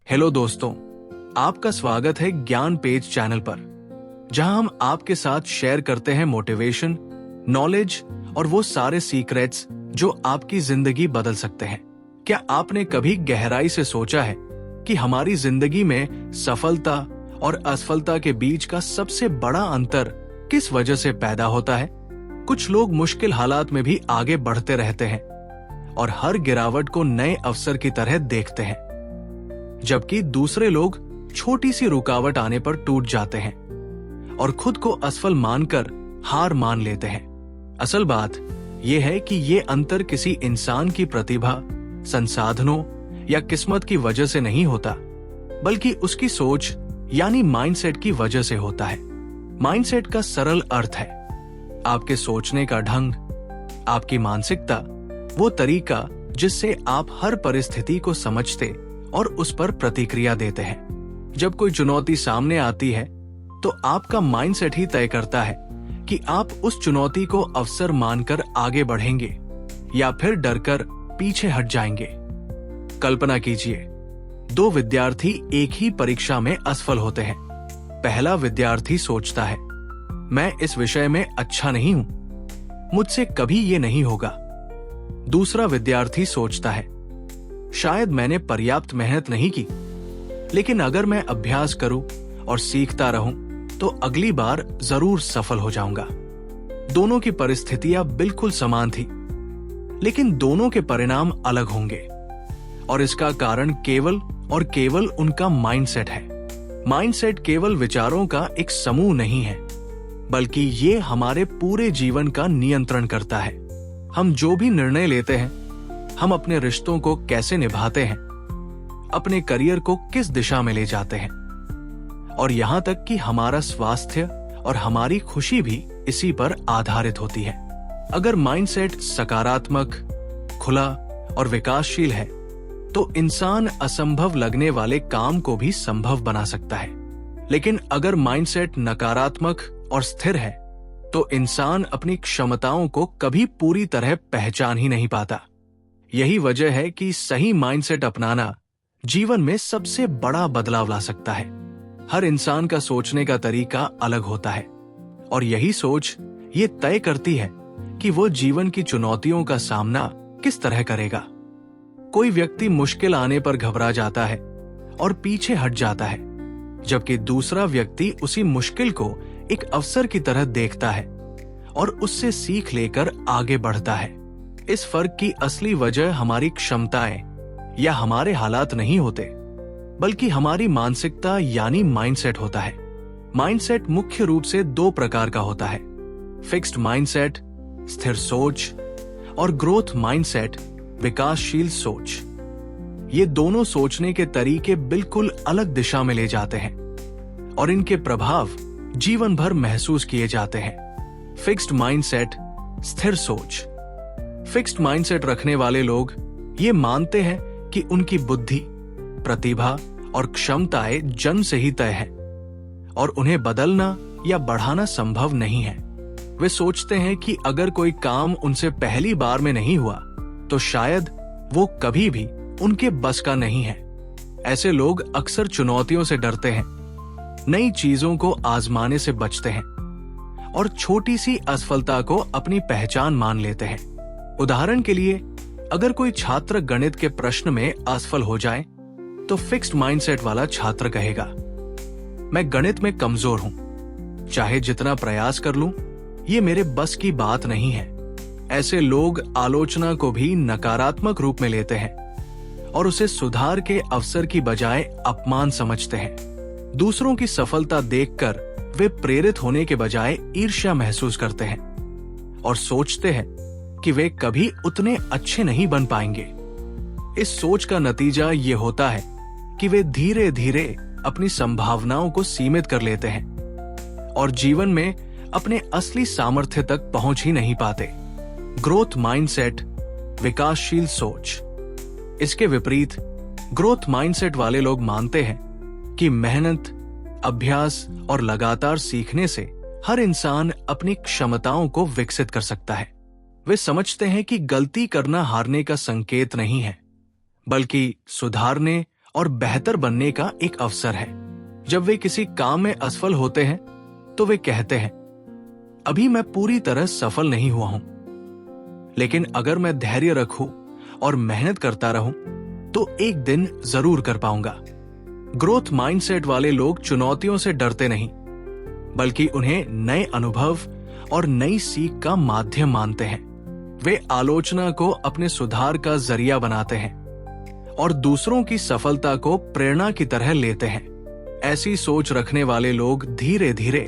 Hello दोस्तों, आपका स्वागत है ज्ञान पेज चैनल पर, जहां हम आपके साथ शेयर करते हैं मोटिवेशन, नॉलेज और वो सारे सीक्रेट्स जो आपकी जिंदगी बदल सकते हैं। क्या आपने कभी गहराई से सोचा है कि हमारी जिंदगी में सफलता और असफलता के बीच का सबसे बड़ा अंतर किस वजह से पैदा होता है? कुछ लोग मुश्किल हालात में भी आगे बढ़ते रहते हैं और हर गिरावट को नए अवसर की तरह देखते हैं, जबकि दूसरे लोग छोटी सी रुकावट आने पर टूट जाते हैं और खुद को असफल मानकर हार मान लेते हैं। असल बात यह है कि ये अंतर किसी इंसान की प्रतिभा, संसाधनों या किस्मत की वजह से नहीं होता, बल्कि उसकी सोच यानी माइंडसेट की वजह से होता है। माइंडसेट का सरल अर्थ है आपके सोचने का ढंग, आपकी मानसिकता, वो तरीका जिससे आप हर परिस्थिति को समझते और उस पर प्रतिक्रिया देते हैं। जब कोई चुनौती सामने आती है तो आपका माइंडसेट ही तय करता है कि आप उस चुनौती को अवसर मानकर आगे बढ़ेंगे या फिर डरकर पीछे हट जाएंगे। कल्पना कीजिए, दो विद्यार्थी एक ही परीक्षा में असफल होते हैं। पहला विद्यार्थी सोचता है, मैं इस विषय में अच्छा नहीं हूं, मुझसे कभी ये नहीं होगा। दूसरा विद्यार्थी सोचता है, शायद मैंने पर्याप्त मेहनत नहीं की, लेकिन अगर मैं अभ्यास करूं और सीखता रहूं तो अगली बार जरूर सफल हो जाऊंगा। दोनों की परिस्थितियां बिल्कुल समान थी, लेकिन दोनों के परिणाम अलग होंगे और इसका कारण केवल और केवल उनका माइंडसेट है। माइंडसेट केवल विचारों का एक समूह नहीं है, बल्कि ये हमारे पूरे जीवन का नियंत्रण करता है। हम जो भी निर्णय लेते हैं, हम अपने रिश्तों को कैसे निभाते हैं, अपने करियर को किस दिशा में ले जाते हैं, और यहां तक कि हमारा स्वास्थ्य और हमारी खुशी भी इसी पर आधारित होती है। अगर माइंडसेट सकारात्मक, खुला और विकासशील है तो इंसान असंभव लगने वाले काम को भी संभव बना सकता है। लेकिन अगर माइंडसेट नकारात्मक और स्थिर है तो इंसान अपनी क्षमताओं को कभी पूरी तरह पहचान ही नहीं पाता। यही वजह है कि सही माइंडसेट अपनाना जीवन में सबसे बड़ा बदलाव ला सकता है। हर इंसान का सोचने का तरीका अलग होता है और यही सोच ये तय करती है कि वो जीवन की चुनौतियों का सामना किस तरह करेगा। कोई व्यक्ति मुश्किल आने पर घबरा जाता है और पीछे हट जाता है, जबकि दूसरा व्यक्ति उसी मुश्किल को एक अवसर की तरह देखता है और उससे सीख लेकर आगे बढ़ता है। इस फर्क की असली वजह हमारी क्षमताएं या हमारे हालात नहीं होते, बल्कि हमारी मानसिकता यानी माइंडसेट होता है। माइंडसेट मुख्य रूप से दो प्रकार का होता है, फिक्स्ड माइंडसेट, स्थिर सोच, और ग्रोथ माइंडसेट, विकासशील सोच। ये दोनों सोचने के तरीके बिल्कुल अलग दिशा में ले जाते हैं और इनके प्रभाव जीवन भर महसूस किए जाते हैं। फिक्स्ड माइंडसेट, स्थिर सोच। फिक्स्ड माइंडसेट रखने वाले लोग ये मानते हैं कि उनकी बुद्धि, प्रतिभा और क्षमताएं जन्म से ही तय है और उन्हें बदलना या बढ़ाना संभव नहीं है। वे सोचते हैं कि अगर कोई काम उनसे पहली बार में नहीं हुआ तो शायद वो कभी भी उनके बस का नहीं है। ऐसे लोग अक्सर चुनौतियों से डरते हैं, नई चीजों को आजमाने से बचते हैं और छोटी सी असफलता को अपनी पहचान मान लेते हैं। उदाहरण के लिए, अगर कोई छात्र गणित के प्रश्न में असफल हो जाए तो फिक्स्ड माइंडसेट वाला छात्र कहेगा, मैं गणित में कमजोर हूं, चाहे जितना प्रयास कर लूं, ये मेरे बस की बात नहीं है। ऐसे लोग आलोचना को भी नकारात्मक रूप में लेते हैं और उसे सुधार के अवसर की बजाय अपमान समझते हैं। दूसरों की सफलता देखकर वे प्रेरित होने के बजाय ईर्ष्या महसूस करते हैं और सोचते हैं कि वे कभी उतने अच्छे नहीं बन पाएंगे। इस सोच का नतीजा ये होता है कि वे धीरे धीरे अपनी संभावनाओं को सीमित कर लेते हैं और जीवन में अपने असली सामर्थ्य तक पहुंच ही नहीं पाते। ग्रोथ माइंडसेट, विकासशील सोच। इसके विपरीत ग्रोथ माइंडसेट वाले लोग मानते हैं कि मेहनत, अभ्यास और लगातार सीखने से हर इंसान अपनी क्षमताओं को विकसित कर सकता है। वे समझते हैं कि गलती करना हारने का संकेत नहीं है, बल्कि सुधारने और बेहतर बनने का एक अवसर है। जब वे किसी काम में असफल होते हैं तो वे कहते हैं, अभी मैं पूरी तरह सफल नहीं हुआ हूं, लेकिन अगर मैं धैर्य रखूं और मेहनत करता रहूं तो एक दिन जरूर कर पाऊंगा। ग्रोथ माइंडसेट वाले लोग चुनौतियों से डरते नहीं, बल्कि उन्हें नए अनुभव और नई सीख का माध्यम मानते हैं। वे आलोचना को अपने सुधार का जरिया बनाते हैं और दूसरों की सफलता को प्रेरणा की तरह लेते हैं। ऐसी सोच रखने वाले लोग धीरे धीरे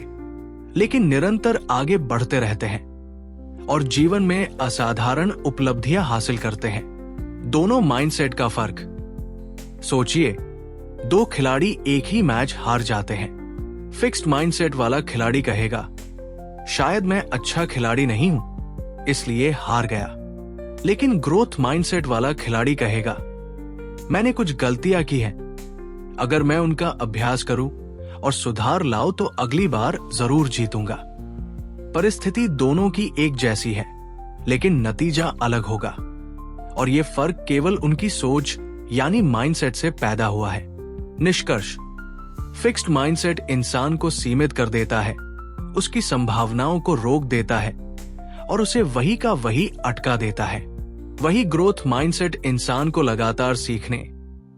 लेकिन निरंतर आगे बढ़ते रहते हैं और जीवन में असाधारण उपलब्धियां हासिल करते हैं। दोनों माइंडसेट का फर्क सोचिए। दो खिलाड़ी एक ही मैच हार जाते हैं। फिक्स्ड माइंडसेट वाला खिलाड़ी कहेगा, शायद मैं अच्छा खिलाड़ी नहीं हूं इसलिए हार गया। लेकिन ग्रोथ माइंडसेट वाला खिलाड़ी कहेगा, मैंने कुछ गलतियां की हैं, अगर मैं उनका अभ्यास करूं और सुधार लाऊं तो अगली बार जरूर जीतूंगा। परिस्थिति दोनों की एक जैसी है, लेकिन नतीजा अलग होगा और यह फर्क केवल उनकी सोच यानी माइंडसेट से पैदा हुआ है। निष्कर्ष, फिक्स्ड माइंडसेट इंसान को सीमित कर देता है, उसकी संभावनाओं को रोक देता है और उसे वही का वही अटका देता है। वही ग्रोथ माइंडसेट इंसान को लगातार सीखने,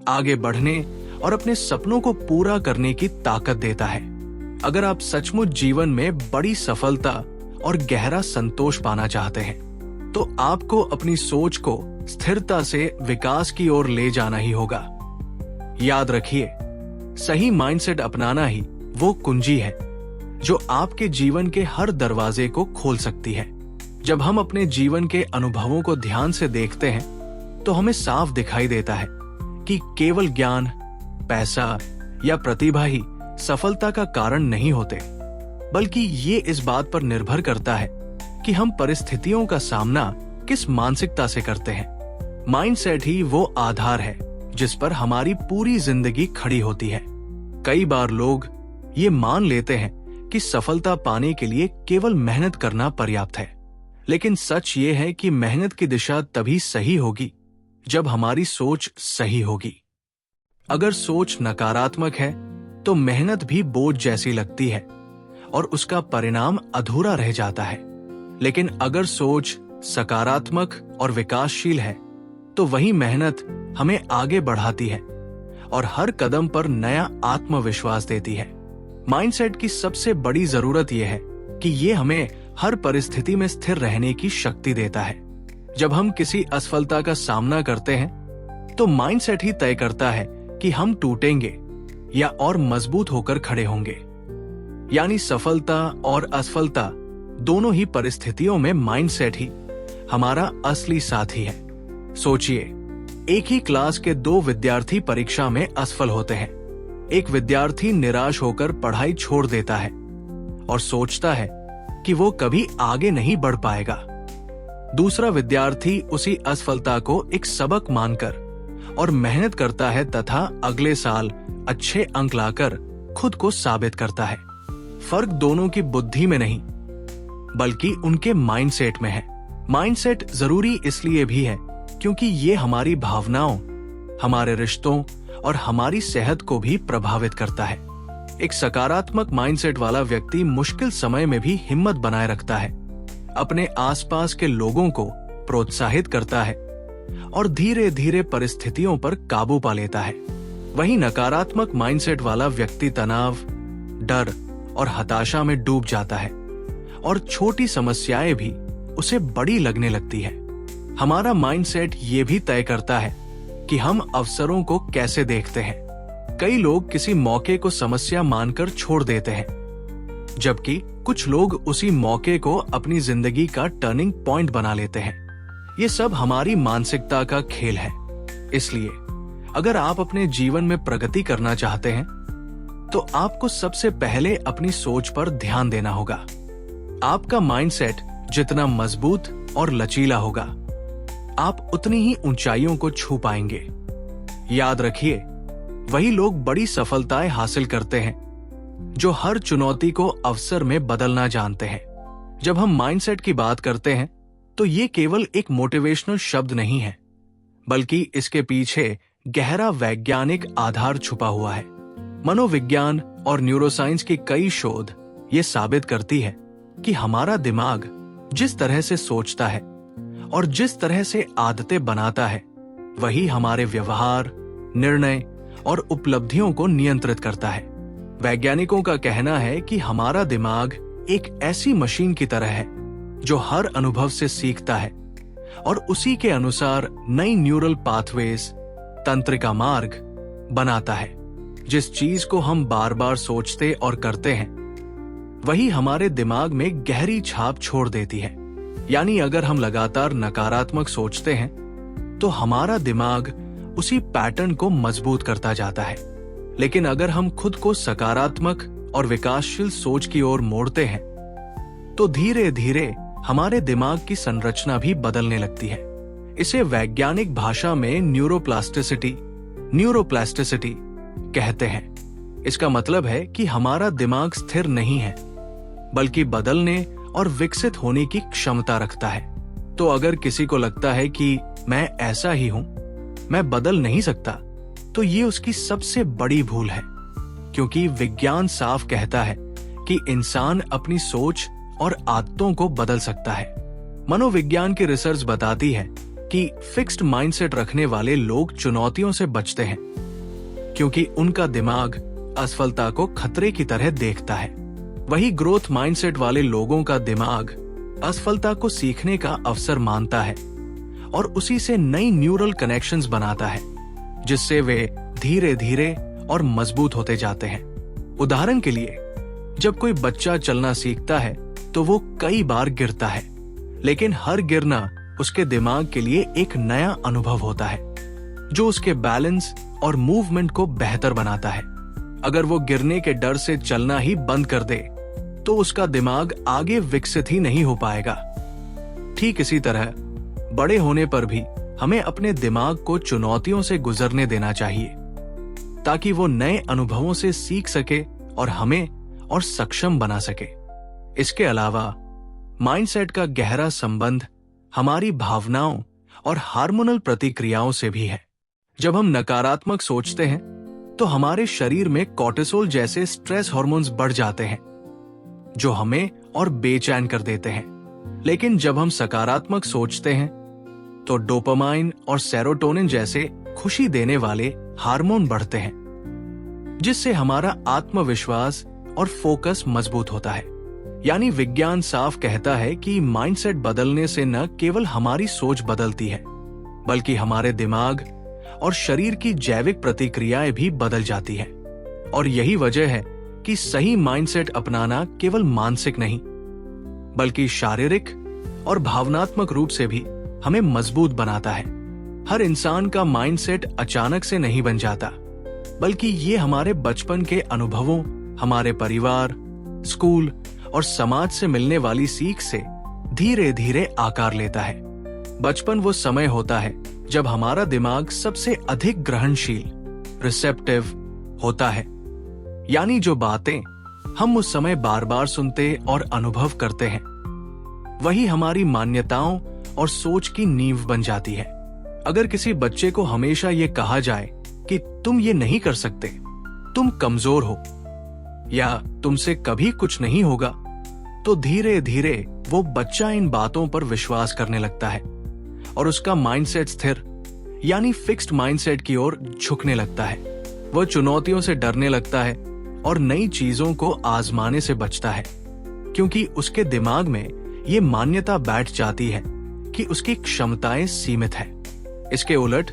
आगे बढ़ने और अपने सपनों को पूरा करने की ताकत देता है। अगर आप सचमुच जीवन में बड़ी सफलता और गहरा संतोष पाना चाहते हैं, तो आपको अपनी सोच को स्थिरता से विकास की ओर ले जाना ही होगा। याद रखिए, सही माइंडसेट अपनाना ही वो कुंजी है जो आपके जीवन के हर दरवाजे को खोल सकती है। जब हम अपने जीवन के अनुभवों को ध्यान से देखते हैं तो हमें साफ दिखाई देता है कि केवल ज्ञान, पैसा या प्रतिभा ही सफलता का कारण नहीं होते, बल्कि ये इस बात पर निर्भर करता है कि हम परिस्थितियों का सामना किस मानसिकता से करते हैं। माइंडसेट ही वो आधार है जिस पर हमारी पूरी जिंदगी खड़ी होती है। कई बार लोग ये मान लेते हैं कि सफलता पाने के लिए केवल मेहनत करना पर्याप्त है, लेकिन सच ये है कि मेहनत की दिशा तभी सही होगी जब हमारी सोच सही होगी। अगर सोच नकारात्मक है तो मेहनत भी बोझ जैसी लगती है और उसका परिणाम अधूरा रह जाता है। लेकिन अगर सोच सकारात्मक और विकासशील है तो वही मेहनत हमें आगे बढ़ाती है और हर कदम पर नया आत्मविश्वास देती है। माइंडसेट की सबसे बड़ी जरूरत यह है कि ये हमें हर परिस्थिति में स्थिर रहने की शक्ति देता है। जब हम किसी असफलता का सामना करते हैं तो माइंडसेट ही तय करता है कि हम टूटेंगे या और मजबूत होकर खड़े होंगे। यानी सफलता और असफलता दोनों ही परिस्थितियों में माइंडसेट ही हमारा असली साथी है। सोचिए, एक ही क्लास के दो विद्यार्थी परीक्षा में असफल होते हैं। एक विद्यार्थी निराश होकर पढ़ाई छोड़ देता है और सोचता है कि वो कभी आगे नहीं बढ़ पाएगा। दूसरा विद्यार्थी उसी असफलता को एक सबक मानकर और मेहनत करता है तथा अगले साल अच्छे अंक लाकर खुद को साबित करता है। फर्क दोनों की बुद्धि में नहीं, बल्कि उनके माइंडसेट में है। माइंडसेट जरूरी इसलिए भी है क्योंकि ये हमारी भावनाओं, हमारे रिश्तों और हमारी सेहत को भी प्रभावित करता है। एक सकारात्मक माइंडसेट वाला व्यक्ति मुश्किल समय में भी हिम्मत बनाए रखता है, अपने आसपास के लोगों को प्रोत्साहित करता है और धीरे धीरे परिस्थितियों पर काबू पा लेता है। वहीं नकारात्मक माइंडसेट वाला व्यक्ति तनाव, डर और हताशा में डूब जाता है और छोटी समस्याएं भी उसे बड़ी लगने लगती है। हमारा माइंडसेट ये भी तय करता है कि हम अवसरों को कैसे देखते हैं। कई लोग किसी मौके को समस्या मानकर छोड़ देते हैं, जबकि कुछ लोग उसी मौके को अपनी जिंदगी का टर्निंग पॉइंट बना लेते हैं। ये सब हमारी मानसिकता का खेल है। इसलिए अगर आप अपने जीवन में प्रगति करना चाहते हैं तो आपको सबसे पहले अपनी सोच पर ध्यान देना होगा। आपका माइंडसेट जितना मजबूत और लचीला होगा, आप उतनी ही ऊंचाइयों को छू पाएंगे। याद रखिए, वही लोग बड़ी सफलताएं हासिल करते हैं जो हर चुनौती को अवसर में बदलना जानते हैं। जब हम माइंडसेट की बात करते हैं तो ये केवल एक मोटिवेशनल शब्द नहीं है, बल्कि इसके पीछे गहरा वैज्ञानिक आधार छुपा हुआ है। मनोविज्ञान और न्यूरोसाइंस की कई शोध ये साबित करती है कि हमारा दिमाग जिस तरह से सोचता है और जिस तरह से आदतें बनाता है, वही हमारे व्यवहार, निर्णय और उपलब्धियों को नियंत्रित करता है। वैज्ञानिकों का कहना है कि हमारा दिमाग एक ऐसी मशीन की तरह है जो हर अनुभव से सीखता है और उसी के अनुसार नई न्यूरल पाथवेज, तंत्रिका मार्ग बनाता है। जिस चीज को हम बार बार सोचते और करते हैं, वही हमारे दिमाग में गहरी छाप छोड़ देती है। यानी अगर हम लगातार नकारात्मक सोचते हैं, तो हमारा दिमाग उसी पैटर्न को मजबूत करता जाता है। लेकिन अगर हम खुद को सकारात्मक और विकासशील सोच की ओर मोड़ते हैं, तो धीरे धीरे हमारे दिमाग की संरचना भी बदलने लगती है। इसे वैज्ञानिक भाषा में न्यूरोप्लास्टिसिटी कहते हैं। इसका मतलब है कि हमारा दिमाग स्थिर नहीं है, बल्कि बदलने और विकसित होने की क्षमता रखता है। तो अगर किसी को लगता है कि मैं ऐसा ही हूं, मैं बदल नहीं सकता, तो ये उसकी सबसे बड़ी भूल है। क्योंकि विज्ञान साफ कहता है कि इंसान अपनी सोच और आदतों को बदल सकता है। मनोविज्ञान की रिसर्च बताती है कि फिक्स्ड माइंडसेट रखने वाले लोग चुनौतियों से बचते हैं, क्योंकि उनका दिमाग असफलता को खतरे की तरह देखता है। वही ग्रोथ माइंडसेट वाले लोगों का दिमाग असफलता को सीखने का अवसर मानता है और उसी से नई न्यूरल कनेक्शंस बनाता है, जिससे वे धीरे धीरे और मजबूत होते जाते हैं। उदाहरण के लिए, जब कोई बच्चा चलना सीखता है तो वो कई बार गिरता है, लेकिन हर गिरना उसके दिमाग के लिए एक नया अनुभव होता है, जो उसके बैलेंस और मूवमेंट को बेहतर बनाता है। अगर वो गिरने के डर से चलना ही बंद कर दे, तो उसका दिमाग आगे विकसित ही नहीं हो पाएगा। ठीक इसी तरह बड़े होने पर भी हमें अपने दिमाग को चुनौतियों से गुजरने देना चाहिए, ताकि वो नए अनुभवों से सीख सके और हमें और सक्षम बना सके। इसके अलावा माइंडसेट का गहरा संबंध हमारी भावनाओं और हार्मोनल प्रतिक्रियाओं से भी है। जब हम नकारात्मक सोचते हैं, तो हमारे शरीर में कॉर्टिसोल जैसे स्ट्रेस हार्मोन्स बढ़ जाते हैं, जो हमें और बेचैन कर देते हैं। लेकिन जब हम सकारात्मक सोचते हैं, तो डोपामाइन और सेरोटोनिन जैसे खुशी देने वाले हार्मोन बढ़ते हैं, जिससे हमारा आत्मविश्वास और फोकस मजबूत होता है। यानी विज्ञान साफ कहता है कि माइंडसेट बदलने से न केवल हमारी सोच बदलती है, बल्कि हमारे दिमाग और शरीर की जैविक प्रतिक्रियाएं भी बदल जाती है। और यही वजह है कि सही माइंडसेट अपनाना केवल मानसिक नहीं, बल्कि शारीरिक और भावनात्मक रूप से भी हमें मजबूत बनाता है। हर इंसान का माइंडसेट अचानक से नहीं बन जाता, बल्कि ये हमारे बचपन के अनुभवों, हमारे परिवार, स्कूल और समाज से मिलने वाली सीख से धीरे धीरे आकार लेता है। बचपन वो समय होता है जब हमारा दिमाग सबसे अधिक ग्रहणशील, रिसेप्टिव होता है। यानी जो बातें हम उस समय बार बार सुनते और अनुभव करते हैं, वही हमारी मान्यताओं और सोच की नींव बन जाती है। अगर किसी बच्चे को हमेशा ये कहा जाए कि तुम ये नहीं कर सकते, तुम कमजोर हो, या तुमसे कभी कुछ नहीं होगा, तो धीरे धीरे वो बच्चा इन बातों पर विश्वास करने लगता है और उसका माइंडसेट स्थिर यानी फिक्स्ड माइंडसेट की ओर झुकने लगता है। वह चुनौतियों से डरने लगता है और नई चीजों को आजमाने से बचता है, क्योंकि उसके दिमाग में ये मान्यता बैठ जाती है कि उसकी क्षमताएं सीमित है। इसके उलट,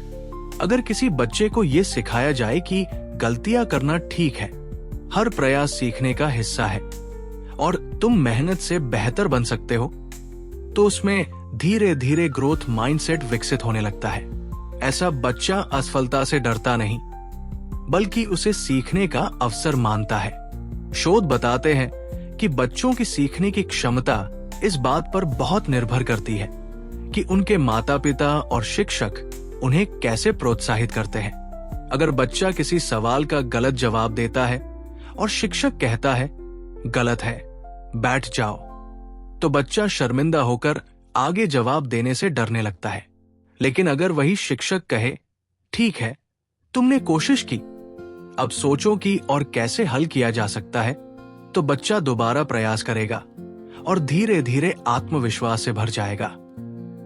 अगर किसी बच्चे को ये सिखाया जाए कि गलतियां करना ठीक है, हर प्रयास सीखने का हिस्सा है और तुम मेहनत से बेहतर बन सकते हो, तो उसमें धीरे धीरे ग्रोथ माइंडसेट विकसित होने लगता है। ऐसा बच्चा असफलता से डरता नहीं, बल्कि उसे सीखने का अवसर मानता है। शोध बताते हैं कि बच्चों की सीखने की क्षमता इस बात पर बहुत निर्भर करती है कि उनके माता पिता और शिक्षक उन्हें कैसे प्रोत्साहित करते हैं। अगर बच्चा किसी सवाल का गलत जवाब देता है और शिक्षक कहता है गलत है, बैठ जाओ, तो बच्चा शर्मिंदा होकर आगे जवाब देने से डरने लगता है। लेकिन अगर वही शिक्षक कहे ठीक है, तुमने कोशिश की, अब सोचो कि और कैसे हल किया जा सकता है, तो बच्चा दोबारा प्रयास करेगा और धीरे धीरे आत्मविश्वास से भर जाएगा।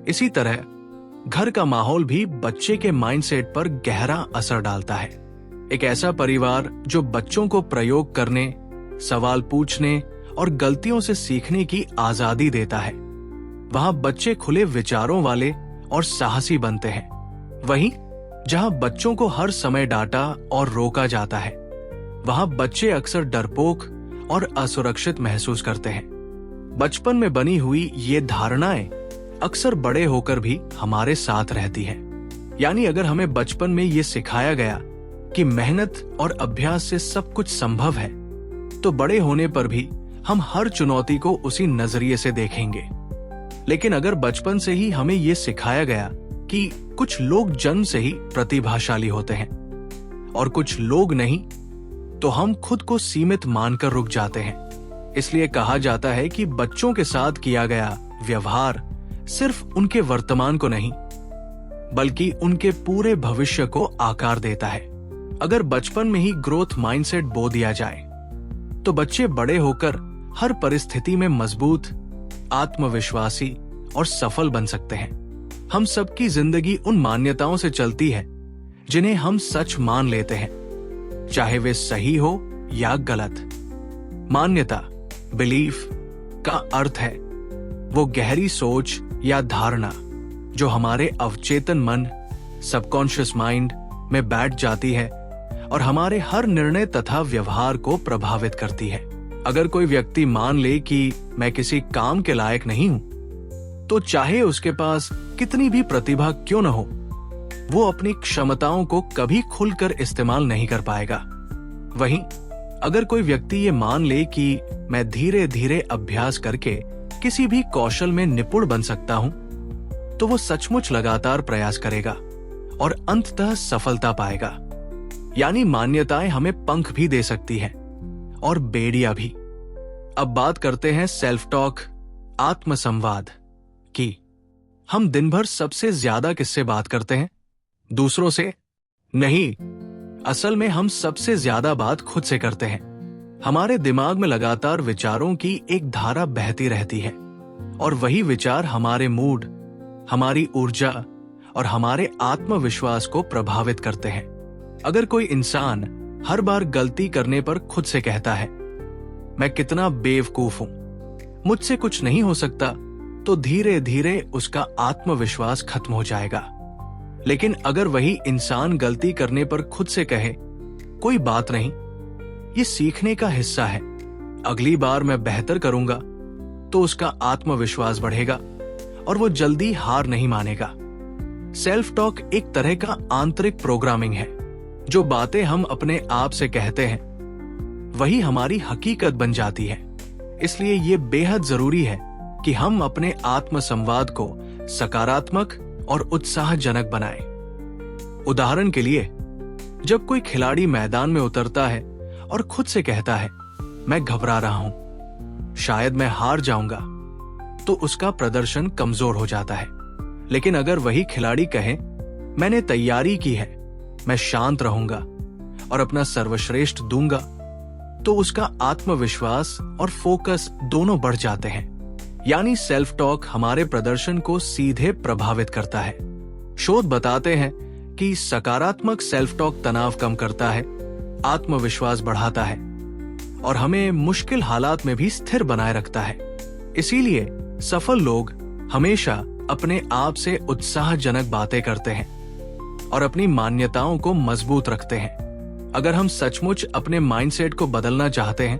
इसी तरह घर का माहौल भी बच्चे के माइंडसेट पर गहरा असर डालता है। एक ऐसा परिवार जो बच्चों को प्रयोग करने, सवाल पूछने और गलतियों से सीखने की आजादी देता है, वहां बच्चे खुले विचारों वाले और साहसी बनते हैं। वहीं जहां बच्चों को हर समय डांटा और रोका जाता है, वहां बच्चे अक्सर डरपोक और असुरक्षित महसूस करते हैं। बचपन में बनी हुई ये धारणाएं अक्सर बड़े होकर भी हमारे साथ रहती हैं। यानी अगर हमें बचपन में ये सिखाया गया कि मेहनत और अभ्यास से सब कुछ संभव है, तो बड़े होने पर भी हम हर चुनौती को उसी नजरिए से देखेंगे। लेकिन अगर बचपन से ही हमें ये सिखाया गया कि कुछ लोग जन्म से ही प्रतिभाशाली होते हैं और कुछ लोग नहीं, तो हम खुद को सीमित मानकर रुक जाते हैं। इसलिए कहा जाता है कि बच्चों के साथ किया गया व्यवहार सिर्फ उनके वर्तमान को नहीं, बल्कि उनके पूरे भविष्य को आकार देता है। अगर बचपन में ही ग्रोथ माइंडसेट बो दिया जाए, तो बच्चे बड़े होकर हर परिस्थिति में मजबूत, आत्मविश्वासी और सफल बन सकते हैं। हम सबकी जिंदगी उन मान्यताओं से चलती है जिन्हें हम सच मान लेते हैं, चाहे वे सही हो या गलत। मान्यता, बिलीफ का अर्थ है वो गहरी सोच या धारणा जो हमारे अवचेतन मन, सबकॉन्शियस माइंड में बैठ जाती है और हमारे हर निर्णय तथा व्यवहार को प्रभावित करती है। अगर कोई व्यक्ति मान ले कि मैं किसी काम के लायक नहीं हूं, तो चाहे उसके पास कितनी भी प्रतिभा क्यों न हो, वो अपनी क्षमताओं को कभी खुलकर इस्तेमाल नहीं कर पाएगा। वहीं अगर कोई व्यक्ति ये मान ले कि मैं धीरे धीरे अभ्यास करके किसी भी कौशल में निपुण बन सकता हूं, तो वो सचमुच लगातार प्रयास करेगा और अंततः सफलता पाएगा। यानी मान्यताएं हमें पंख भी दे सकती हैं और बेड़िया भी। अब बात करते हैं सेल्फ टॉक, आत्मसंवाद की। हम दिन भर सबसे ज्यादा किससे बात करते हैं? दूसरों से? नहीं, असल में हम सबसे ज्यादा बात खुद से करते हैं। हमारे दिमाग में लगातार विचारों की एक धारा बहती रहती है और वही विचार हमारे मूड, हमारी ऊर्जा और हमारे आत्मविश्वास को प्रभावित करते हैं। अगर कोई इंसान हर बार गलती करने पर खुद से कहता है, मैं कितना बेवकूफ हूं, मुझसे कुछ नहीं हो सकता, तो धीरे धीरे उसका आत्मविश्वास खत्म हो जाएगा। लेकिन अगर वही इंसान गलती करने पर खुद से कहे, कोई बात नहीं, ये सीखने का हिस्सा है, अगली बार मैं बेहतर करूंगा, तो उसका आत्मविश्वास बढ़ेगा और वो जल्दी हार नहीं मानेगा। सेल्फ टॉक एक तरह का आंतरिक प्रोग्रामिंग है। जो बातें हम अपने आप से कहते हैं, वही हमारी हकीकत बन जाती है। इसलिए ये बेहद जरूरी है कि हम अपने आत्मसंवाद को सकारात्मक और उत्साहजनक बनाएं। उदाहरण के लिए, जब कोई खिलाड़ी मैदान में उतरता है और खुद से कहता है, मैं घबरा रहा हूं, शायद मैं हार जाऊंगा, तो उसका प्रदर्शन कमजोर हो जाता है। लेकिन अगर वही खिलाड़ी कहे, मैंने तैयारी की है, मैं शांत रहूंगा और अपना सर्वश्रेष्ठ दूंगा, तो उसका आत्मविश्वास और फोकस दोनों बढ़ जाते हैं। यानी सेल्फ टॉक हमारे प्रदर्शन को सीधे प्रभावित करता है। शोध बताते हैं कि सकारात्मक सेल्फ टॉक तनाव कम करता है, आत्मविश्वास बढ़ाता है और हमें मुश्किल हालात में भी स्थिर बनाए रखता है। इसीलिए सफल लोग हमेशा अपने आप से उत्साहजनक बातें करते हैं और अपनी मान्यताओं को मजबूत रखते हैं। अगर हम सचमुच अपने माइंडसेट को बदलना चाहते हैं,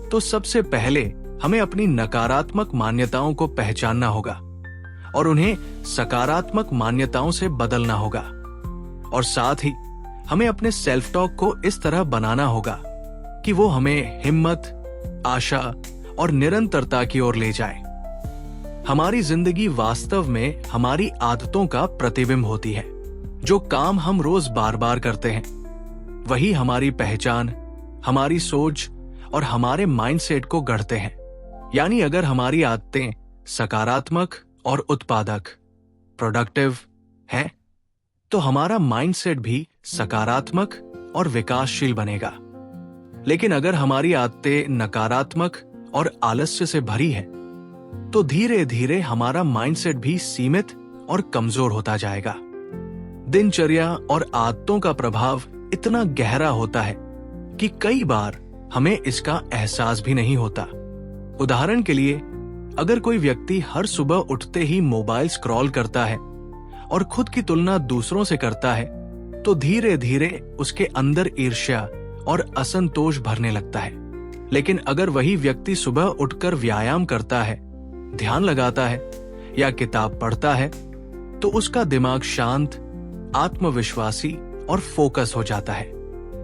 तो सबसे पहले हमें अपनी नकारात्मक मान्यताओं को पहचानना होगा और उन्हें सकारात्मक मान्यताओं से बदलना होगा। और साथ ही हमें अपने सेल्फ टॉक को इस तरह बनाना होगा कि वो हमें हिम्मत, आशा और निरंतरता की ओर ले जाए। हमारी जिंदगी वास्तव में हमारी आदतों का प्रतिबिंब होती है। जो काम हम रोज बार बार करते हैं, वही हमारी पहचान, हमारी सोच और हमारे माइंडसेट को गढ़ते हैं। यानी अगर हमारी आदतें सकारात्मक और उत्पादक, प्रोडक्टिव हैं, तो हमारा माइंडसेट भी सकारात्मक और विकासशील बनेगा। लेकिन अगर हमारी आदतें नकारात्मक और आलस्य से भरी है, तो धीरे धीरे हमारा माइंडसेट भी सीमित और कमजोर होता जाएगा। दिनचर्या और आदतों का प्रभाव इतना गहरा होता है कि कई बार हमें इसका एहसास भी नहीं होता। उदाहरण के लिए, अगर कोई व्यक्ति हर सुबह उठते ही मोबाइल स्क्रॉल करता है और खुद की तुलना दूसरों से करता है, तो धीरे धीरे उसके अंदर ईर्ष्या और असंतोष भरने लगता है। लेकिन अगर वही व्यक्ति सुबह उठकर व्यायाम करता है, ध्यान लगाता है या किताब पढ़ता है, तो उसका दिमाग शांत, आत्मविश्वासी और फोकस हो जाता है।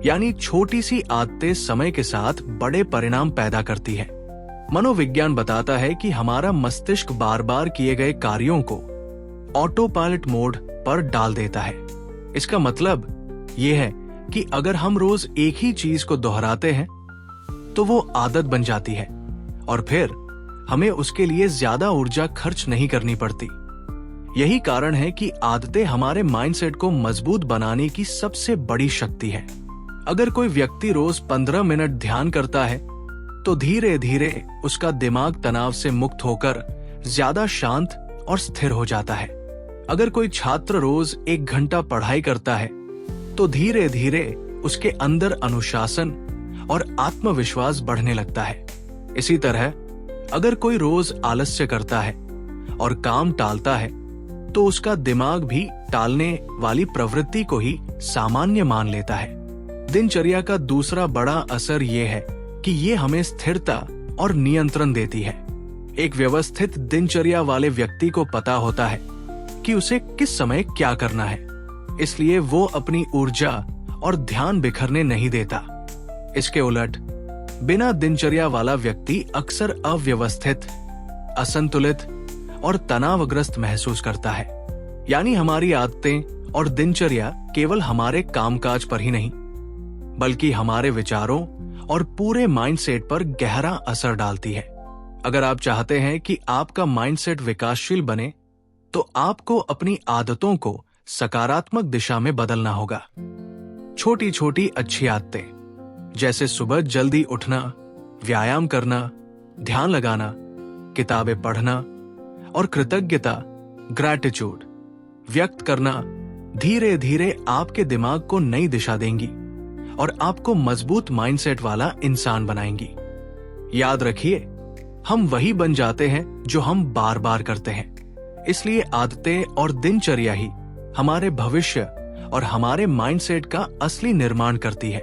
यानी छोटी सी आदतें समय के साथ बड़े परिणाम पैदा करती है। मनोविज्ञान बताता है कि हमारा मस्तिष्क बार बार किए गए कार्यों को ऑटो पायलट मोड पर डाल देता है। इसका मतलब यह है कि अगर हम रोज एक ही चीज को दोहराते हैं, तो वो आदत बन जाती है और फिर हमें उसके लिए ज्यादा ऊर्जा खर्च नहीं करनी पड़ती। यही कारण है कि आदतें हमारे माइंडसेट को मजबूत बनाने की सबसे बड़ी शक्ति है। अगर कोई व्यक्ति रोज 15 मिनट ध्यान करता है, तो धीरे धीरे उसका दिमाग तनाव से मुक्त होकर ज्यादा शांत और स्थिर हो जाता है। अगर कोई छात्र रोज 1 घंटा पढ़ाई करता है, तो धीरे धीरे उसके अंदर अनुशासन और आत्मविश्वास बढ़ने लगता है। इसी तरह अगर कोई रोज आलस्य करता है और काम टालता है, तो उसका दिमाग भी टालने वाली प्रवृत्ति को ही सामान्य मान लेता है। दिनचर्या का दूसरा बड़ा असर यह है कि ये हमें स्थिरता और नियंत्रण देती है। एक व्यवस्थित दिनचर्या वाले व्यक्ति को पता होता है कि उसे किस समय क्या करना है, इसलिए वो अपनी ऊर्जा और ध्यान बिखरने नहीं देता। इसके उलट बिना दिनचर्या वाला व्यक्ति अक्सर अव्यवस्थित, असंतुलित और तनावग्रस्त महसूस करता है। यानी हमारी आदतें और दिनचर्या केवल हमारे कामकाज पर ही नहीं, बल्कि हमारे विचारों और पूरे माइंडसेट पर गहरा असर डालती है। अगर आप चाहते हैं कि आपका माइंडसेट विकासशील बने, तो आपको अपनी आदतों को सकारात्मक दिशा में बदलना होगा। छोटी छोटी अच्छी आदतें, जैसे सुबह जल्दी उठना, व्यायाम करना, ध्यान लगाना, किताबें पढ़ना और कृतज्ञता, ग्रैटिट्यूड व्यक्त करना, धीरे धीरे आपके दिमाग को नई दिशा देंगी और आपको मजबूत माइंडसेट वाला इंसान बनाएंगी। याद रखिए, हम वही बन जाते हैं जो हम बार बार करते हैं। इसलिए आदतें और दिनचर्या ही हमारे भविष्य और हमारे माइंडसेट का असली निर्माण करती है।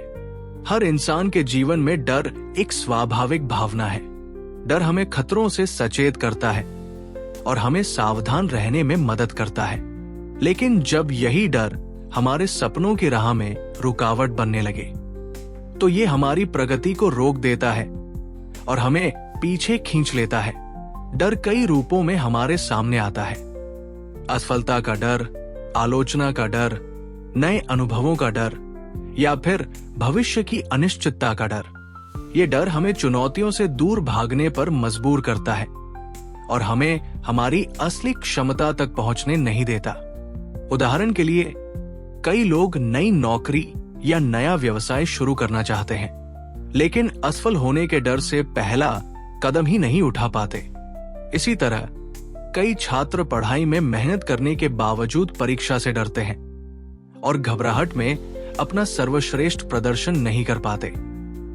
हर इंसान के जीवन में डर एक स्वाभाविक भावना है। डर हमें खतरों से सचेत करता है और हमें सावधान रहने में मदद करता है। लेकिन जब यही डर हमारे सपनों की राह में रुकावट बनने लगे, तो ये हमारी प्रगति को रोक देता है और हमें पीछे खींच लेता है। डर कई रूपों में हमारे सामने आता है। असफलता का डर, आलोचना का डर, नए अनुभवों का डर या फिर भविष्य की अनिश्चितता का डर। ये डर हमें चुनौतियों से दूर भागने पर मजबूर करता है और हमें हमारी असली क्षमता तक पहुंचने नहीं देता। उदाहरण के लिए, कई लोग नई नौकरी या नया व्यवसाय शुरू करना चाहते हैं, लेकिन असफल होने के डर से पहला कदम ही नहीं उठा पाते। इसी तरह कई छात्र पढ़ाई में मेहनत करने के बावजूद परीक्षा से डरते हैं और घबराहट में अपना सर्वश्रेष्ठ प्रदर्शन नहीं कर पाते।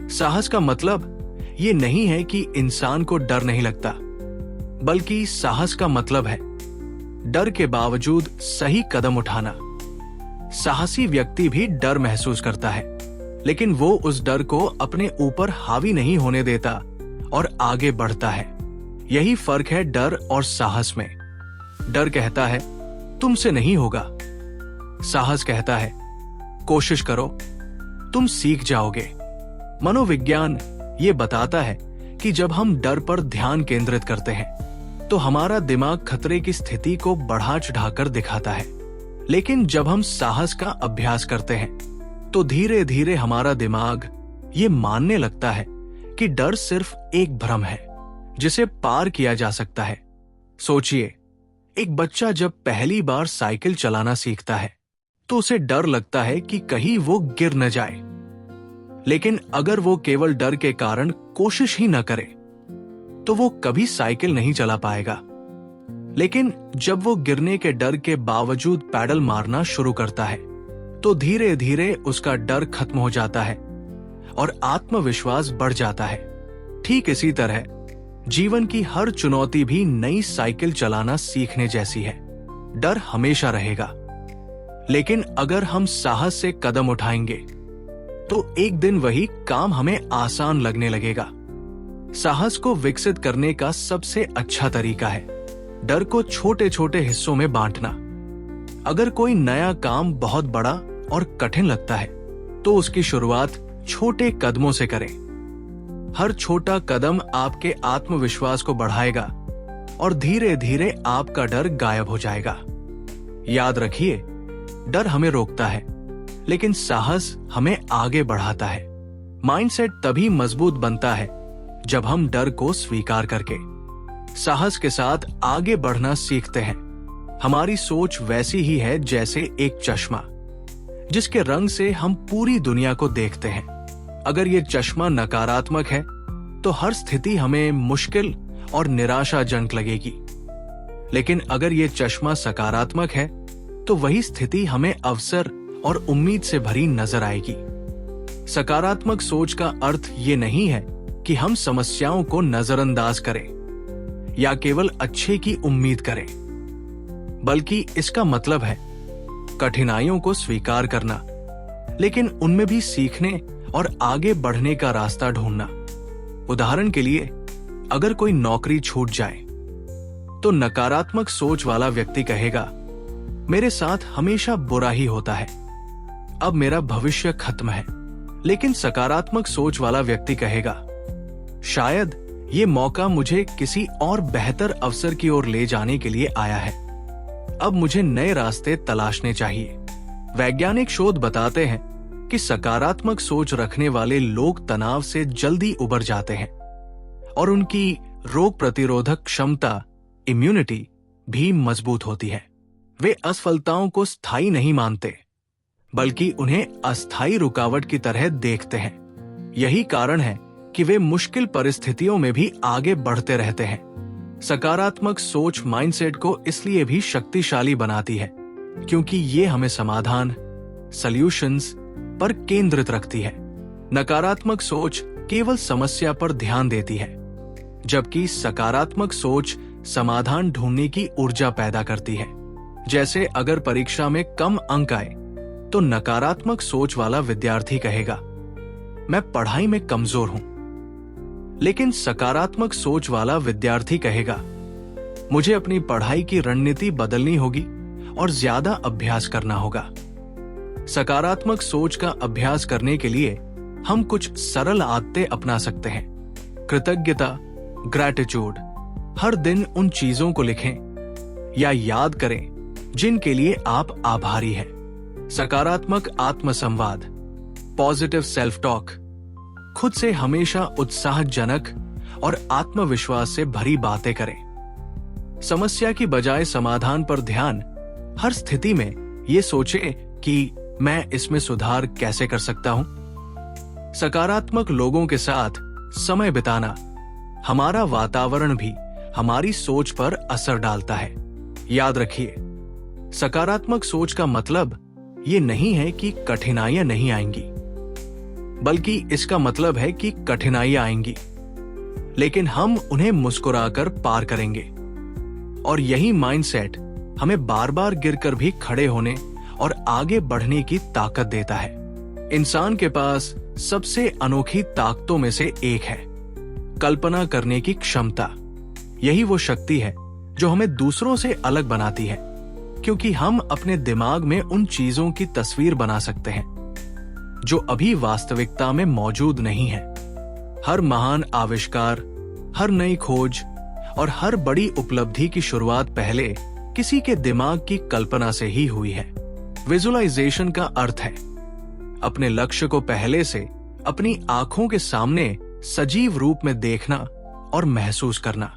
साहस का मतलब ये नहीं है कि इंसान को डर नहीं लगता, बल्कि साहस का मतलब है डर के बावजूद सही कदम उठाना। साहसी व्यक्ति भी डर महसूस करता है, लेकिन वो उस डर को अपने ऊपर हावी नहीं होने देता और आगे बढ़ता है। यही फर्क है डर और साहस में। डर कहता है तुमसे नहीं होगा, साहस कहता है कोशिश करो, तुम सीख जाओगे। मनोविज्ञान ये बताता है कि जब हम डर पर ध्यान केंद्रित करते हैं, तो हमारा दिमाग खतरे की स्थिति को बढ़ा चढ़ाकर दिखाता है। लेकिन जब हम साहस का अभ्यास करते हैं, तो धीरे धीरे हमारा दिमाग ये मानने लगता है कि डर सिर्फ एक भ्रम है जिसे पार किया जा सकता है। सोचिए, एक बच्चा जब पहली बार साइकिल चलाना सीखता है, तो उसे डर लगता है कि कहीं वो गिर न जाए। लेकिन अगर वो केवल डर के कारण कोशिश ही न करे तो वो कभी साइकिल नहीं चला पाएगा। लेकिन जब वो गिरने के डर के बावजूद पैडल मारना शुरू करता है तो धीरे धीरे उसका डर खत्म हो जाता है और आत्मविश्वास बढ़ जाता है। ठीक इसी तरह जीवन की हर चुनौती भी नई साइकिल चलाना सीखने जैसी है। डर हमेशा रहेगा, लेकिन अगर हम साहस से कदम उठाएंगे तो एक दिन वही काम हमें आसान लगने लगेगा। साहस को विकसित करने का सबसे अच्छा तरीका है डर को छोटे छोटे हिस्सों में बांटना। अगर कोई नया काम बहुत बड़ा और कठिन लगता है तो उसकी शुरुआत छोटे कदमों से करें। हर छोटा कदम आपके आत्मविश्वास को बढ़ाएगा और धीरे धीरे आपका डर गायब हो जाएगा। याद रखिए, डर हमें रोकता है, लेकिन साहस हमें आगे बढ़ाता है। माइंडसेट तभी मजबूत बनता है जब हम डर को स्वीकार करके साहस के साथ आगे बढ़ना सीखते हैं। हमारी सोच वैसी ही है जैसे एक चश्मा, जिसके रंग से हम पूरी दुनिया को देखते हैं। अगर ये चश्मा नकारात्मक है तो हर स्थिति हमें मुश्किल और निराशाजनक लगेगी। लेकिन अगर ये चश्मा सकारात्मक है तो वही स्थिति हमें अवसर और उम्मीद से भरी नजर आएगी। सकारात्मक सोच का अर्थ ये नहीं है कि हम समस्याओं को नजरअंदाज करें या केवल अच्छे की उम्मीद करें, बल्कि इसका मतलब है कठिनाइयों को स्वीकार करना, लेकिन उनमें भी सीखने और आगे बढ़ने का रास्ता ढूंढना। उदाहरण के लिए, अगर कोई नौकरी छूट जाए तो नकारात्मक सोच वाला व्यक्ति कहेगा, मेरे साथ हमेशा बुरा ही होता है, अब मेरा भविष्य खत्म है। लेकिन सकारात्मक सोच वाला व्यक्ति कहेगा, शायद ये मौका मुझे किसी और बेहतर अवसर की ओर ले जाने के लिए आया है, अब मुझे नए रास्ते तलाशने चाहिए। वैज्ञानिक शोध बताते हैं कि सकारात्मक सोच रखने वाले लोग तनाव से जल्दी उबर जाते हैं और उनकी रोग प्रतिरोधक क्षमता, इम्यूनिटी भी मजबूत होती है। वे असफलताओं को स्थायी नहीं मानते, बल्कि उन्हें अस्थायी रुकावट की तरह देखते हैं। यही कारण है कि वे मुश्किल परिस्थितियों में भी आगे बढ़ते रहते हैं। सकारात्मक सोच माइंडसेट को इसलिए भी शक्तिशाली बनाती है क्योंकि ये हमें समाधान, सॉल्यूशंस पर केंद्रित रखती है। नकारात्मक सोच केवल समस्या पर ध्यान देती है, जबकि सकारात्मक सोच समाधान ढूंढने की ऊर्जा पैदा करती है। जैसे अगर परीक्षा में कम अंक आए तो नकारात्मक सोच वाला विद्यार्थी कहेगा, मैं पढ़ाई में कमजोर हूं। लेकिन सकारात्मक सोच वाला विद्यार्थी कहेगा, मुझे अपनी पढ़ाई की रणनीति बदलनी होगी और ज्यादा अभ्यास करना होगा। सकारात्मक सोच का अभ्यास करने के लिए हम कुछ सरल आदतें अपना सकते हैं। कृतज्ञता, ग्रैटिट्यूड। हर दिन उन चीजों को लिखें या याद करें जिनके लिए आप आभारी हैं। सकारात्मक आत्मसंवाद, पॉजिटिव सेल्फ टॉक। खुद से हमेशा उत्साहजनक और आत्मविश्वास से भरी बातें करें। समस्या की बजाय समाधान पर ध्यान। हर स्थिति में ये सोचें कि मैं इसमें सुधार कैसे कर सकता हूं। सकारात्मक लोगों के साथ समय बिताना। हमारा वातावरण भी हमारी सोच पर असर डालता है। याद रखिए, सकारात्मक सोच का मतलब ये नहीं है कि कठिनाइयां नहीं आएंगी, बल्कि इसका मतलब है कि कठिनाइयां आएंगी, लेकिन हम उन्हें मुस्कुराकर पार करेंगे। और यही माइंडसेट हमें बार बार गिरकर भी खड़े होने और आगे बढ़ने की ताकत देता है। इंसान के पास सबसे अनोखी ताकतों में से एक है कल्पना करने की क्षमता। यही वो शक्ति है जो हमें दूसरों से अलग बनाती है, क्योंकि हम अपने दिमाग में उन चीजों की तस्वीर बना सकते हैं जो अभी वास्तविकता में मौजूद नहीं है। हर महान आविष्कार, हर नई खोज और हर बड़ी उपलब्धि की शुरुआत पहले किसी के दिमाग की कल्पना से ही हुई है। विजुअलाइजेशन का अर्थ है अपने लक्ष्य को पहले से अपनी आंखों के सामने सजीव रूप में देखना और महसूस करना।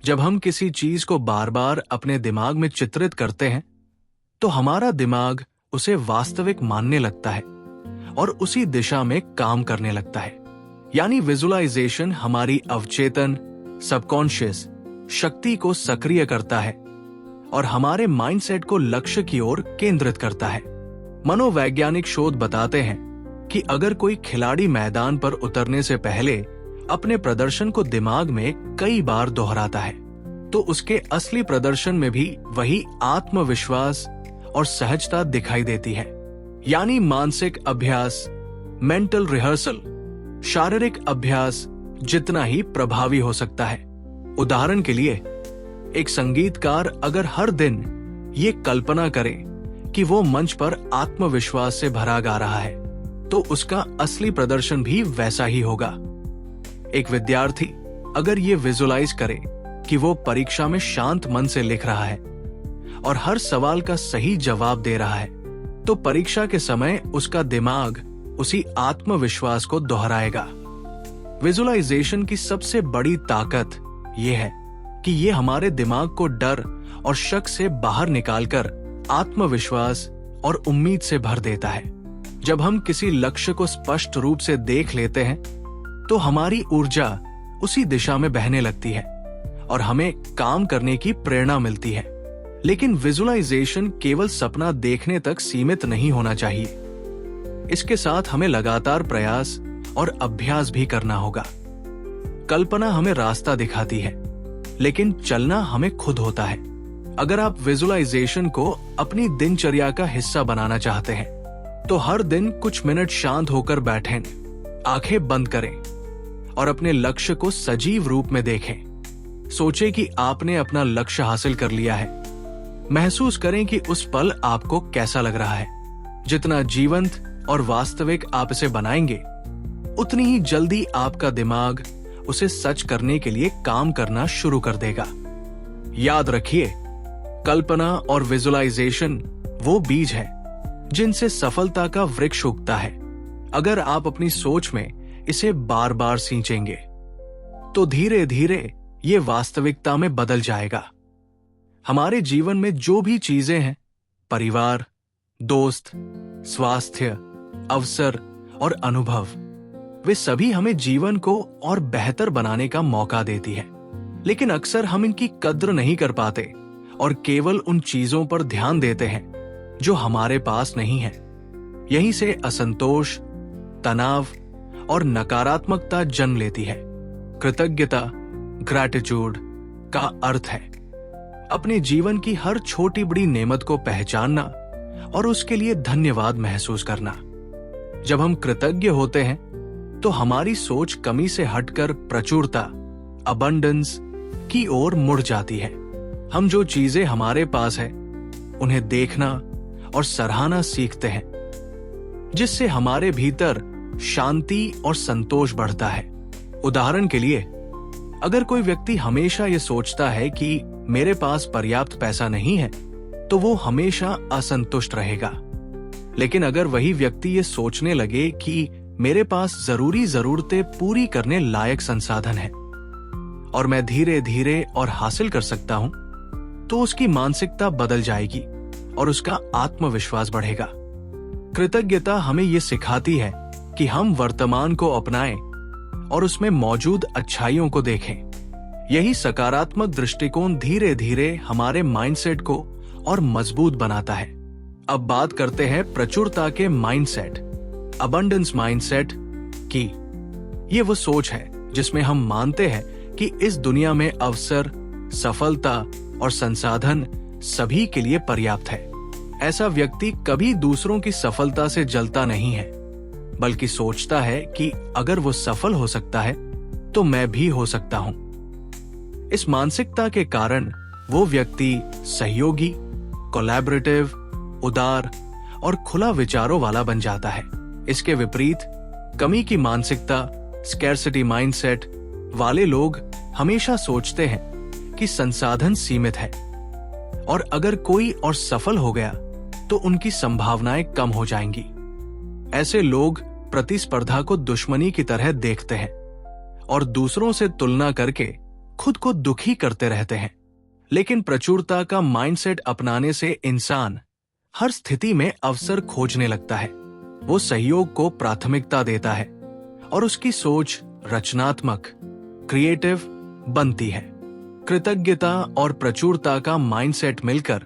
जब हम किसी चीज को बार बार अपने दिमाग में चित्रित करते हैं तो हमारा दिमाग उसे वास्तविक मानने लगता है और उसी दिशा में काम करने लगता है। यानी विजुअलाइजेशन हमारी अवचेतन सबकॉन्शियस शक्ति को सक्रिय करता है और हमारे माइंडसेट को लक्ष्य की ओर केंद्रित करता है। मनोवैज्ञानिक शोध बताते हैं कि अगर कोई खिलाड़ी मैदान पर उतरने से पहले अपने प्रदर्शन को दिमाग में कई बार दोहराता है, तो उसके असली प्रदर्शन में भी वही आत्मविश्वास और सहजता दिखाई देती है। यानी मानसिक अभ्यास, मेंटल रिहर्सल, शारीरिक अभ्यास जितना ही प्रभावी हो सकता है। उदाहरण के लिए, एक संगीतकार अगर हर दिन ये कल्पना करे कि वो मंच पर आत्मविश्वास से भरा गा रहा है, तो उसका असली प्रदर्शन भी वैसा ही होगा। एक विद्यार्थी अगर ये विजुअलाइज करे कि वो परीक्षा में शांत मन से लिख रहा है और हर सवाल का सही जवाब दे रहा है, तो परीक्षा के समय उसका दिमाग उसी आत्मविश्वास को दोहराएगा। विजुअलाइजेशन की सबसे बड़ी ताकत यह है कि ये हमारे दिमाग को डर और शक से बाहर निकालकर आत्मविश्वास और उम्मीद से भर देता है। जब हम किसी लक्ष्य को स्पष्ट रूप से देख लेते हैं, तो हमारी ऊर्जा उसी दिशा में बहने लगती है और हमें काम करने की प्रेरणा मिलती है। लेकिन विजुअलाइजेशन केवल सपना देखने तक सीमित नहीं होना चाहिए। इसके साथ हमें लगातार प्रयास और अभ्यास भी करना होगा। कल्पना हमें रास्ता दिखाती है, लेकिन चलना हमें खुद होता है। अगर आप विजुअलाइजेशन को अपनी दिनचर्या का हिस्सा बनाना चाहते हैं, तो हर दिन कुछ मिनट शांत होकर बैठें, आंखें बंद करें और अपने लक्ष्य को सजीव रूप में देखें। सोचें कि आपने अपना लक्ष्य हासिल कर लिया है। महसूस करें कि उस पल आपको कैसा लग रहा है। जितना जीवंत और वास्तविक आप इसे बनाएंगे, उतनी ही जल्दी आपका दिमाग उसे सच करने के लिए काम करना शुरू कर देगा। याद रखिए, कल्पना और विजुअलाइजेशन वो बीज है जिनसे सफलता का वृक्ष उगता है। अगर आप अपनी सोच में इसे बार बार सींचेंगे, तो धीरे धीरे ये वास्तविकता में बदल जाएगा। हमारे जीवन में जो भी चीजें हैं, परिवार, दोस्त, स्वास्थ्य, अवसर और अनुभव, वे सभी हमें जीवन को और बेहतर बनाने का मौका देती है। लेकिन अक्सर हम इनकी कद्र नहीं कर पाते और केवल उन चीजों पर ध्यान देते हैं जो हमारे पास नहीं है। यहीं से असंतोष, तनाव और नकारात्मकता जन्म लेती है। कृतज्ञता, ग्रैटिट्यूड का अर्थ है अपने जीवन की हर छोटी बड़ी नेमत को पहचानना और उसके लिए धन्यवाद महसूस करना। जब हम कृतज्ञ होते हैं, तो हमारी सोच कमी से हटकर प्रचुरता, अबंडेंस की ओर मुड़ जाती है। हम जो चीजें हमारे पास है, उन्हें देखना और सराहना सीखते हैं, जिससे हमारे भीतर शांति और संतोष बढ़ता है। उदाहरण के लिए, अगर कोई व्यक्ति हमेशा ये सोचता है कि मेरे पास पर्याप्त पैसा नहीं है, तो वो हमेशा असंतुष्ट रहेगा। लेकिन अगर वही व्यक्ति ये सोचने लगे कि मेरे पास जरूरी जरूरतें पूरी करने लायक संसाधन है और मैं धीरे धीरे और हासिल कर सकता हूं, तो उसकी मानसिकता बदल जाएगी और उसका आत्मविश्वास बढ़ेगा। कृतज्ञता हमें ये सिखाती है कि हम वर्तमान को अपनाएं और उसमें मौजूद अच्छाइयों को देखें। यही सकारात्मक दृष्टिकोण धीरे धीरे हमारे माइंडसेट को और मजबूत बनाता है। अब बात करते हैं प्रचुरता के माइंडसेट, अबंडेंस माइंडसेट की। ये वो सोच है जिसमें हम मानते हैं कि इस दुनिया में अवसर, सफलता और संसाधन सभी के लिए पर्याप्त है। ऐसा व्यक्ति कभी दूसरों की सफलता से जलता नहीं है, बल्कि सोचता है कि अगर वो सफल हो सकता है, तो मैं भी हो सकता हूं। इस मानसिकता के कारण वो व्यक्ति सहयोगी, कोलैबोरेटिव, उदार और खुला विचारों वाला बन जाता है। इसके विपरीत कमी की मानसिकता, स्कैर्सिटी माइंडसेट वाले लोग हमेशा सोचते हैं कि संसाधन सीमित है और अगर कोई और सफल हो गया तो उनकी संभावनाएं कम हो जाएंगी। ऐसे लोग प्रतिस्पर्धा को दुश्मनी की तरह देखते हैं और दूसरों से तुलना करके खुद को दुखी करते रहते हैं। लेकिन प्रचुरता का माइंडसेट अपनाने से इंसान हर स्थिति में अवसर खोजने लगता है। वो सहयोग को प्राथमिकता देता है और उसकी सोच रचनात्मक, क्रिएटिव बनती है। कृतज्ञता और प्रचुरता का माइंडसेट मिलकर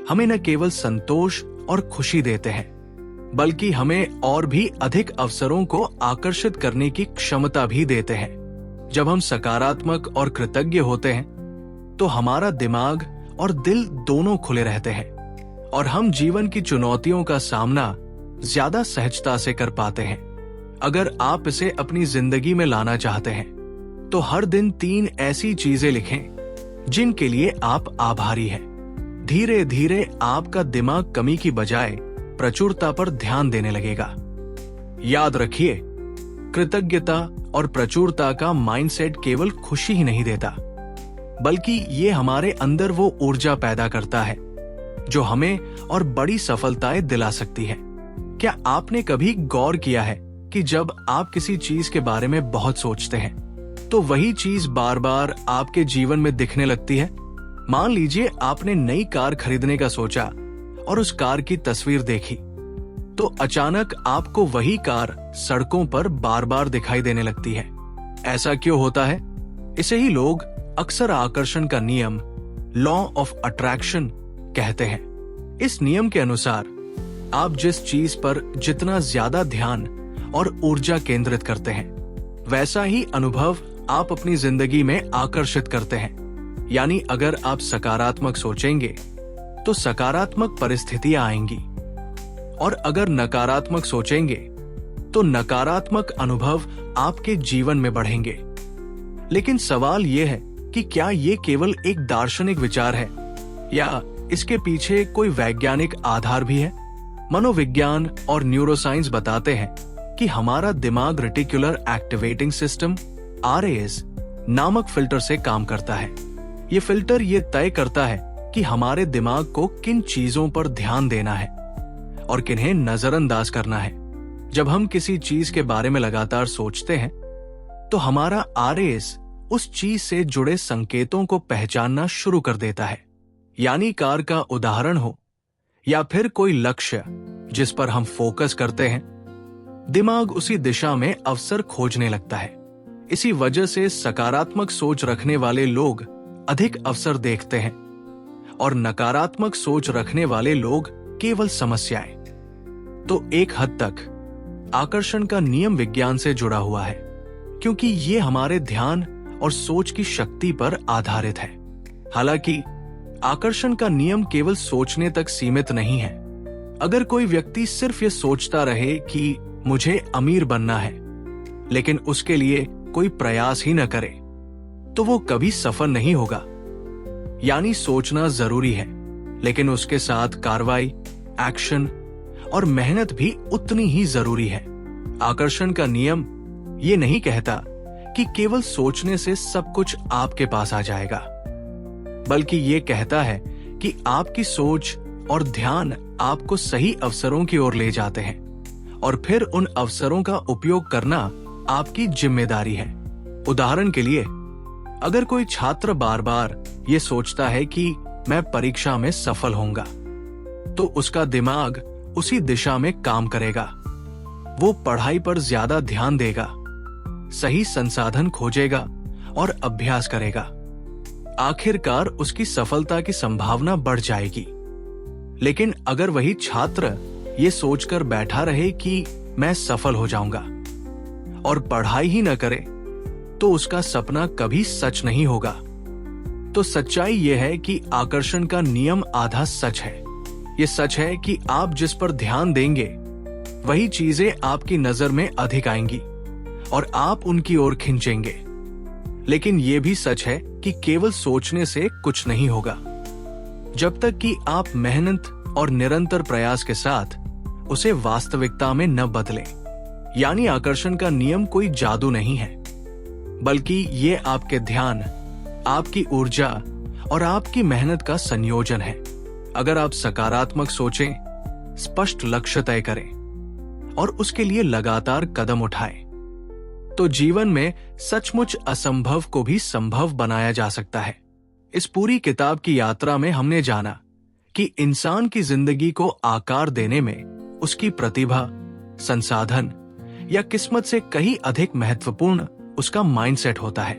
हमें न केवल संतोष और खुशी देते हैं, बल्कि हमें और भी अधिक अवसरों को आकर्षित करने की क्षमता भी देते हैं। जब हम सकारात्मक और कृतज्ञ होते हैं तो हमारा दिमाग और दिल दोनों खुले रहते हैं और हम जीवन की चुनौतियों का सामना ज्यादा सहजता से कर पाते हैं। अगर आप इसे अपनी जिंदगी में लाना चाहते हैं तो हर दिन 3 ऐसी चीजें लिखें जिनके लिए आप आभारी हैं। धीरे धीरे आपका दिमाग कमी की बजाय प्रचुरता पर ध्यान देने लगेगा। याद रखिए, कृतज्ञता और प्रचुरता का माइंडसेट केवल खुशी ही नहीं देता, बल्कि ये हमारे अंदर वो ऊर्जा पैदा करता है जो हमें और बड़ी सफलताएं दिला सकती है। क्या आपने कभी गौर किया है कि जब आप किसी चीज के बारे में बहुत सोचते हैं तो वही चीज बार बार आपके जीवन में दिखने लगती है? मान लीजिए आपने नई कार खरीदने का सोचा और उस कार की तस्वीर देखी तो अचानक आपको वही कार सड़कों पर बार बार दिखाई देने लगती है। ऐसा क्यों होता है? इसे ही लोग अक्सर आकर्षण का नियम, लॉ ऑफ अट्रैक्शन कहते हैं। इस नियम के अनुसार आप जिस चीज पर जितना ज्यादा ध्यान और ऊर्जा केंद्रित करते हैं, वैसा ही अनुभव आप अपनी जिंदगी में आकर्षित करते हैं। यानी अगर आप सकारात्मक सोचेंगे तो सकारात्मक परिस्थितियां आएंगी और अगर नकारात्मक सोचेंगे तो नकारात्मक अनुभव आपके जीवन में बढ़ेंगे। लेकिन सवाल यह है कि क्या ये केवल एक दार्शनिक विचार है या इसके पीछे कोई वैज्ञानिक आधार भी है? मनोविज्ञान और न्यूरोसाइंस बताते हैं कि हमारा दिमाग रेटिकुलर एक्टिवेटिंग सिस्टम RAS नामक फिल्टर से काम करता है। ये फिल्टर ये तय करता है कि हमारे दिमाग को किन चीजों पर ध्यान देना है और किन्हें नजरअंदाज करना है। जब हम किसी चीज के बारे में लगातार सोचते हैं तो हमारा RAS उस चीज से जुड़े संकेतों को पहचानना शुरू कर देता है। यानी कार का उदाहरण हो या फिर कोई लक्ष्य जिस पर हम फोकस करते हैं, दिमाग उसी दिशा में अवसर खोजने लगता है। इसी वजह से सकारात्मक सोच रखने वाले लोग अधिक अवसर देखते हैं और नकारात्मक सोच रखने वाले लोग केवल समस्याएं। तो एक हद तक आकर्षण का नियम विज्ञान से जुड़ा हुआ है, क्योंकि ये हमारे ध्यान और सोच की शक्ति पर आधारित है। हालांकि आकर्षण का नियम केवल सोचने तक सीमित नहीं है। अगर कोई व्यक्ति सिर्फ ये सोचता रहे कि मुझे अमीर बनना है, लेकिन उसके लिए कोई प्रयास ही न करे, तो वो कभी सफल नहीं होगा। यानी सोचना जरूरी है, लेकिन उसके साथ कार्रवाई, एक्शन और मेहनत भी उतनी ही जरूरी है। आकर्षण का नियम ये नहीं कहता कि केवल सोचने से सब कुछ आपके पास आ जाएगा, बल्कि ये कहता है कि आपकी सोच और ध्यान आपको सही अवसरों की ओर ले जाते हैं और फिर उन अवसरों का उपयोग करना आपकी जिम्मेदारी है। उदाहरण के लिए, अगर कोई छात्र बार बार ये सोचता है कि मैं परीक्षा में सफल होऊंगा, तो उसका दिमाग उसी दिशा में काम करेगा। वो पढ़ाई पर ज्यादा ध्यान देगा, सही संसाधन खोजेगा और अभ्यास करेगा। आखिरकार उसकी सफलता की संभावना बढ़ जाएगी। लेकिन अगर वही छात्र ये सोचकर बैठा रहे कि मैं सफल हो जाऊंगा और पढ़ाई ही न करे, तो उसका सपना कभी सच नहीं होगा। तो सच्चाई यह है कि आकर्षण का नियम आधा सच है। ये सच है कि आप जिस पर ध्यान देंगे वही चीजें आपकी नजर में अधिक आएंगी और आप उनकी ओर खिंचेंगे। लेकिन यह भी सच है कि केवल सोचने से कुछ नहीं होगा। जब तक कि आप मेहनत और निरंतर प्रयास के साथ उसे वास्तविकता में न बदलें। यानी आकर्षण का नियम कोई जादू नहीं है, बल्कि ये आपके ध्यान, आपकी ऊर्जा और आपकी मेहनत का संयोजन है। अगर आप सकारात्मक सोचें, स्पष्ट लक्ष्य तय करें और उसके लिए लगातार कदम उठाएं, तो जीवन में सचमुच असंभव को भी संभव बनाया जा सकता है। इस पूरी किताब की यात्रा में हमने जाना कि इंसान की जिंदगी को आकार देने में उसकी प्रतिभा, संसाधन या किस्मत से कहीं अधिक महत्वपूर्ण उसका माइंडसेट होता है।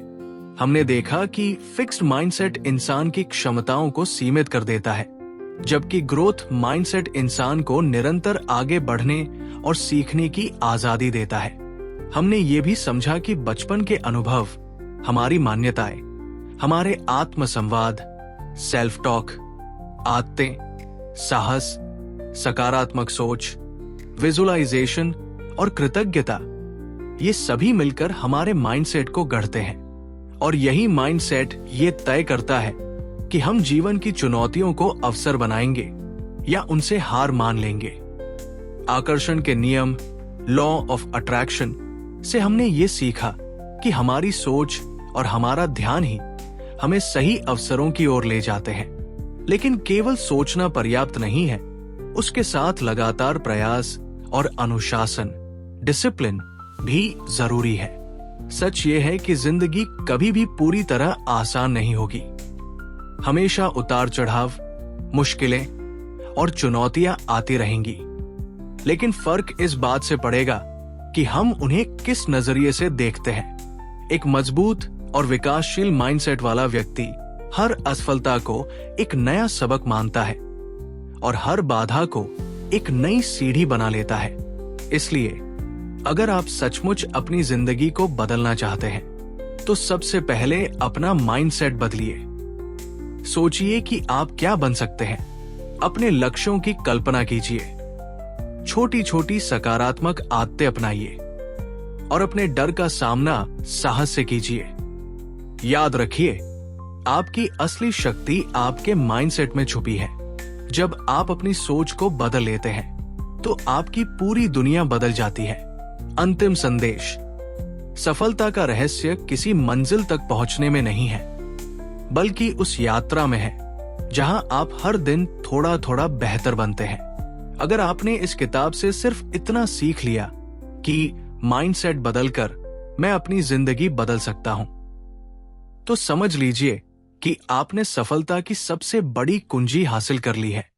हमने देखा कि फिक्स्ड माइंडसेट इंसान की क्षमताओं को सीमित कर देता है, जबकि ग्रोथ माइंडसेट इंसान को निरंतर आगे बढ़ने और सीखने की आजादी देता है। हमने ये भी समझा कि बचपन के अनुभव, हमारी मान्यताएं, हमारे आत्म संवाद, सेल्फ टॉक, आदतें, साहस, सकारात्मक सोच, विजुअलाइजेशन और कृतज्ञता, ये सभी मिलकर हमारे माइंडसेट को गढ़ते हैं। और यही माइंडसेट ये तय करता है कि हम जीवन की चुनौतियों को अवसर बनाएंगे या उनसे हार मान लेंगे। आकर्षण के नियम, लॉ ऑफ अट्रैक्शन से हमने ये सीखा कि हमारी सोच और हमारा ध्यान ही हमें सही अवसरों की ओर ले जाते हैं। लेकिन केवल सोचना पर्याप्त नहीं है, उसके साथ लगातार प्रयास और अनुशासन, डिसिप्लिन भी जरूरी है। सच ये है कि जिंदगी कभी भी पूरी तरह आसान नहीं होगी। हमेशा उतार चढ़ाव, मुश्किलें और चुनौतियां आती रहेंगी, लेकिन फर्क इस बात से पड़ेगा कि हम उन्हें किस नजरिए से देखते हैं। एक मजबूत और विकासशील माइंडसेट वाला व्यक्ति हर असफलता को एक नया सबक मानता है और हर बाधा को एक नई सीढ़ी बना लेता है। इसलिए अगर आप सचमुच अपनी जिंदगी को बदलना चाहते हैं, तो सबसे पहले अपना माइंडसेट बदलिए। सोचिए कि आप क्या बन सकते हैं। अपने लक्ष्यों की कल्पना कीजिए, छोटी छोटी सकारात्मक आदतें अपनाइए और अपने डर का सामना साहस से कीजिए। याद रखिए, आपकी असली शक्ति आपके माइंडसेट में छुपी है। जब आप अपनी सोच को बदल लेते हैं, तो आपकी पूरी दुनिया बदल जाती है। अंतिम संदेश: सफलता का रहस्य किसी मंजिल तक पहुंचने में नहीं है, बल्कि उस यात्रा में है जहां आप हर दिन थोड़ा थोड़ा बेहतर बनते हैं। अगर आपने इस किताब से सिर्फ इतना सीख लिया कि माइंडसेट बदलकर मैं अपनी जिंदगी बदल सकता हूं, तो समझ लीजिए कि आपने सफलता की सबसे बड़ी कुंजी हासिल कर ली है।